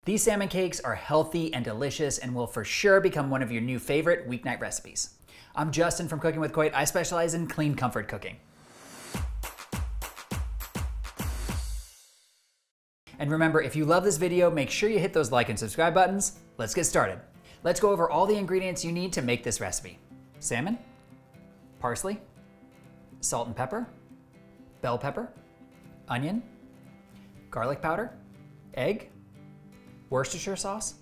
These salmon cakes are healthy and delicious and will for sure become one of your new favorite weeknight recipes. I'm Justin from Cooking with Coit. I specialize in clean comfort cooking. And remember, if you love this video, make sure you hit those like and subscribe buttons. Let's get started. Let's go over all the ingredients you need to make this recipe. Salmon, parsley, salt and pepper, bell pepper, onion, garlic powder, egg, Worcestershire sauce,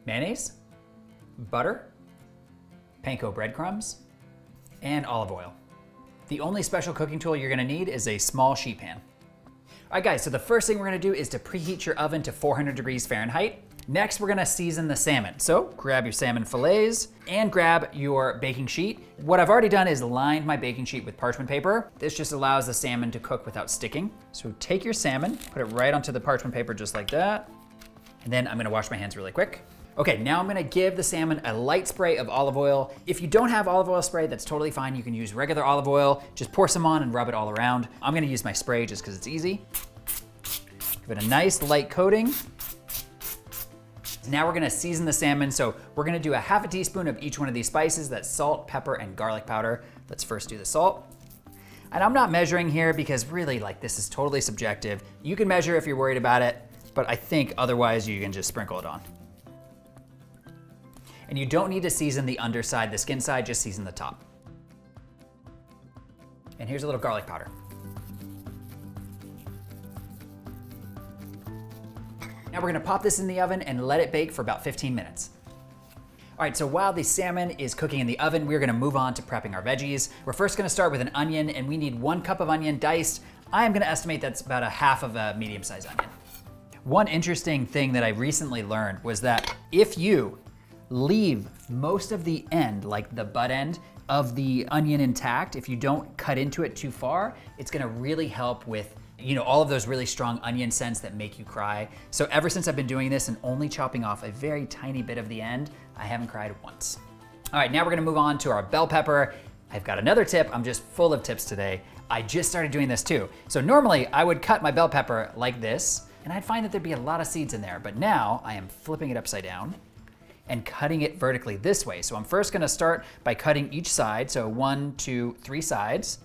mayonnaise, butter, panko breadcrumbs, and olive oil. The only special cooking tool you're gonna need is a small sheet pan. All right guys, so the first thing we're gonna do is to preheat your oven to 400 degrees Fahrenheit. Next, we're gonna season the salmon. So grab your salmon fillets and grab your baking sheet. What I've already done is lined my baking sheet with parchment paper. This just allows the salmon to cook without sticking. So take your salmon, put it right onto the parchment paper just like that. And then I'm gonna wash my hands really quick. Okay, now I'm gonna give the salmon a light spray of olive oil. If you don't have olive oil spray, that's totally fine. You can use regular olive oil. Just pour some on and rub it all around. I'm gonna use my spray just because it's easy. Give it a nice light coating. Now we're gonna season the salmon. So we're gonna do a half a teaspoon of each one of these spices. That's salt, pepper, and garlic powder. Let's first do the salt. And I'm not measuring here because really this is totally subjective. You can measure if you're worried about it, but I think otherwise you can just sprinkle it on. And you don't need to season the underside, the skin side, just season the top. And here's a little garlic powder. Now we're gonna pop this in the oven and let it bake for about 15 minutes. All right, so while the salmon is cooking in the oven, we're gonna move on to prepping our veggies. We're first gonna start with an onion, and we need 1 cup of onion diced. I am gonna estimate that's about a half of a medium-sized onion. One interesting thing that I recently learned was that if you leave most of the end, like the butt end of the onion intact, if you don't cut into it too far, it's gonna really help with all of those really strong onion scents that make you cry. So ever since I've been doing this and only chopping off a very tiny bit of the end, I haven't cried once. All right, now we're gonna move on to our bell pepper. I've got another tip. I'm just full of tips today. I just started doing this too. So normally I would cut my bell pepper like this, and I'd find that there'd be a lot of seeds in there, but now I am flipping it upside down and cutting it vertically this way. So I'm first gonna start by cutting each side. So 1, 2, 3 sides,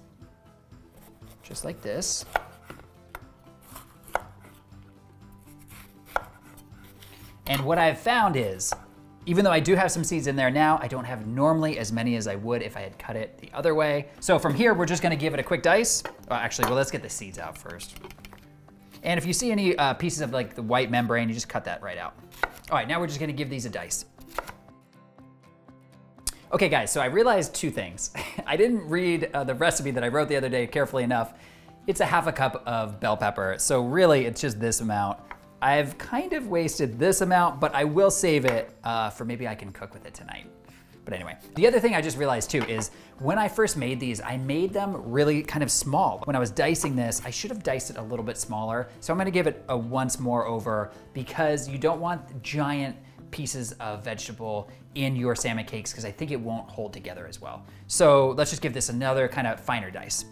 just like this. And what I've found is, even though I do have some seeds in there now, I don't have normally as many as I would if I had cut it the other way. So from here, we're just gonna give it a quick dice. Well, let's get the seeds out first. And if you see any pieces of the white membrane, you just cut that right out. All right, now we're just gonna give these a dice. Okay guys, so I realized 2 things. I didn't read the recipe that I wrote the other day carefully enough. It's a half a cup of bell pepper, so really it's just this amount. I've kind of wasted this amount, but I will save it for maybe I can cook with it tonight. But anyway, the other thing I just realized too is when I first made these, I made them really kind of small. When I was dicing this, I should have diced it a little bit smaller. So I'm gonna give it a once more over because you don't want giant pieces of vegetable in your salmon cakes because I think it won't hold together as well. So let's just give this another kind of finer dice.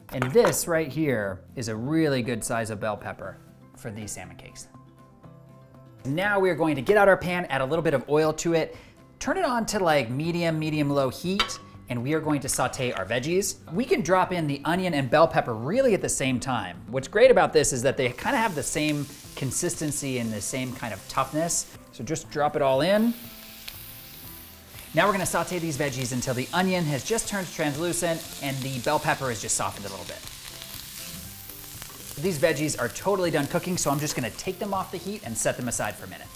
And this right here is a really good size of bell pepper for these salmon cakes. Now we're going to get out our pan, add a little bit of oil to it, turn it on to medium-low heat, and we are going to saute our veggies. We can drop in the onion and bell pepper really at the same time. What's great about this is that they kind of have the same consistency and the same kind of toughness. So just drop it all in. Now we're gonna saute these veggies until the onion has just turned translucent and the bell pepper has just softened a little bit. These veggies are totally done cooking, so I'm just gonna take them off the heat and set them aside for a minute.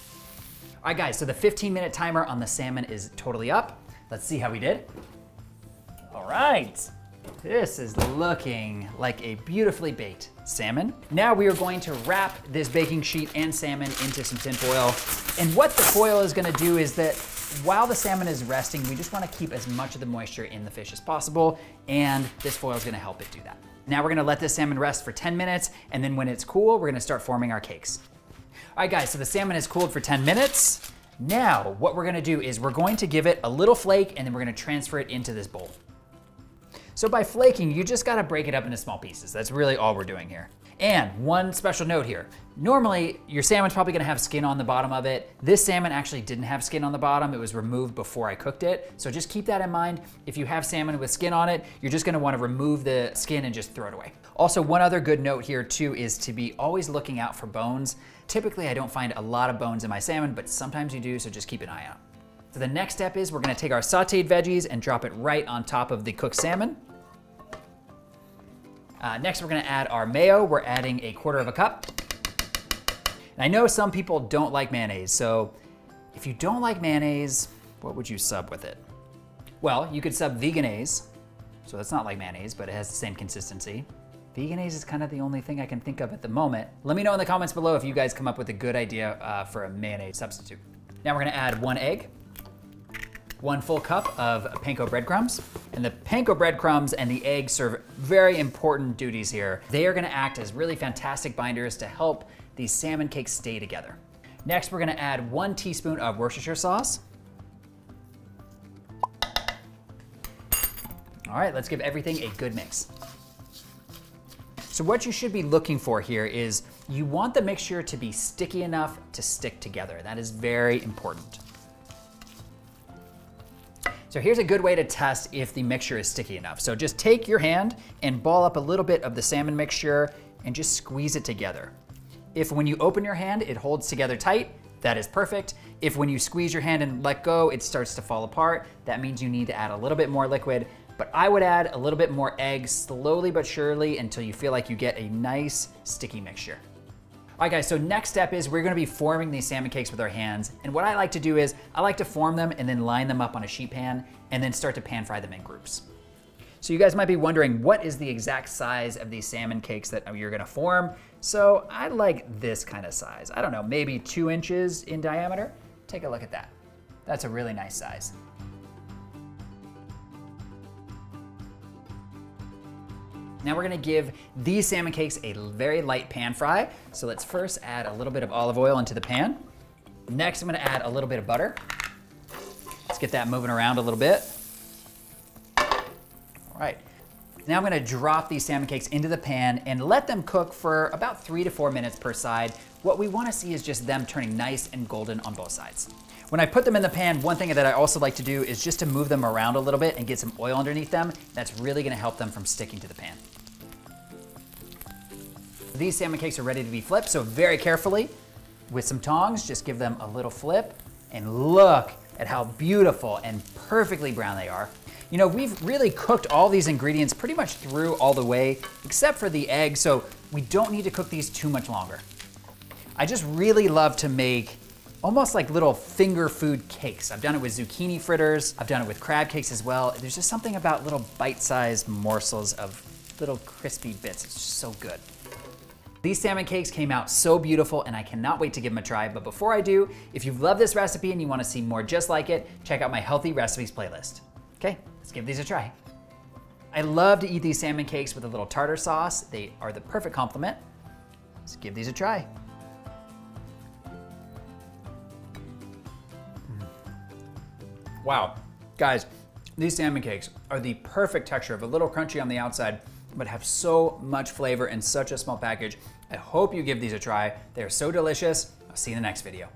All right guys, so the 15-minute timer on the salmon is totally up. Let's see how we did. All right, this is looking like a beautifully baked salmon. Now we are going to wrap this baking sheet and salmon into some tin foil. And what the foil is gonna do is that while the salmon is resting, we just wanna keep as much of the moisture in the fish as possible, and this foil is gonna help it do that. Now we're gonna let this salmon rest for 10 minutes, and then when it's cool, we're gonna start forming our cakes. All right guys, so the salmon has cooled for 10 minutes. Now, what we're gonna do is we're going to give it a little flake, and then we're gonna transfer it into this bowl. So by flaking, you just gotta break it up into small pieces. That's really all we're doing here. And one special note here. Normally, your salmon's probably gonna have skin on the bottom of it. This salmon actually didn't have skin on the bottom. It was removed before I cooked it. So just keep that in mind. If you have salmon with skin on it, you're just gonna wanna remove the skin and just throw it away. Also, one other good note here too is to be always looking out for bones. Typically, I don't find a lot of bones in my salmon, but sometimes you do, so just keep an eye out. So the next step is we're gonna take our sauteed veggies and drop it right on top of the cooked salmon. Next, we're gonna add our mayo. We're adding 1/4 cup. And I know some people don't like mayonnaise, so if you don't like mayonnaise, what would you sub with it? Well, you could sub Vegenaise. So that's not like mayonnaise, but it has the same consistency. Vegenaise is kind of the only thing I can think of at the moment. Let me know in the comments below if you guys come up with a good idea for a mayonnaise substitute. Now we're gonna add 1 egg, 1 full cup of panko breadcrumbs. And the panko breadcrumbs and the egg serve very important duties here. They are gonna act as really fantastic binders to help these salmon cakes stay together. Next, we're gonna add 1 teaspoon of Worcestershire sauce. All right, let's give everything a good mix. So what you should be looking for here is you want the mixture to be sticky enough to stick together. That is very important. So here's a good way to test if the mixture is sticky enough. So just take your hand and ball up a little bit of the salmon mixture and just squeeze it together. If when you open your hand, it holds together tight, that is perfect. If when you squeeze your hand and let go, it starts to fall apart, that means you need to add a little bit more liquid. But I would add a little bit more egg slowly but surely until you feel like you get a nice sticky mixture. All right guys, so next step is we're gonna be forming these salmon cakes with our hands. And what I like to do is I like to form them and then line them up on a sheet pan and then start to pan fry them in groups. So you guys might be wondering, what is the exact size of these salmon cakes that you're gonna form? So I like this kind of size. I don't know, maybe 2 inches in diameter. Take a look at that. That's a really nice size. Now we're gonna give these salmon cakes a very light pan fry. So let's first add a little bit of olive oil into the pan. Next, I'm gonna add a little bit of butter. Let's get that moving around a little bit. All right. Now I'm gonna drop these salmon cakes into the pan and let them cook for about 3 to 4 minutes per side. What we wanna see is just them turning nice and golden on both sides. When I put them in the pan, one thing that I also like to do is just to move them around a little bit and get some oil underneath them. That's really gonna help them from sticking to the pan. These salmon cakes are ready to be flipped, so very carefully, with some tongs, just give them a little flip and look at how beautiful and perfectly brown they are. You know, we've really cooked all these ingredients pretty much through all the way, except for the egg, so we don't need to cook these too much longer. I just really love to make almost like little finger food cakes. I've done it with zucchini fritters. I've done it with crab cakes as well. There's just something about little bite-sized morsels of little crispy bits. It's just so good. These salmon cakes came out so beautiful and I cannot wait to give them a try. But before I do, if you've loved this recipe and you wanna see more just like it, check out my healthy recipes playlist. Okay, let's give these a try. I love to eat these salmon cakes with a little tartar sauce. They are the perfect complement. Let's give these a try. Wow, guys, these salmon cakes are the perfect texture of a little crunchy on the outside, but have so much flavor in such a small package. I hope you give these a try. They're so delicious. I'll see you in the next video.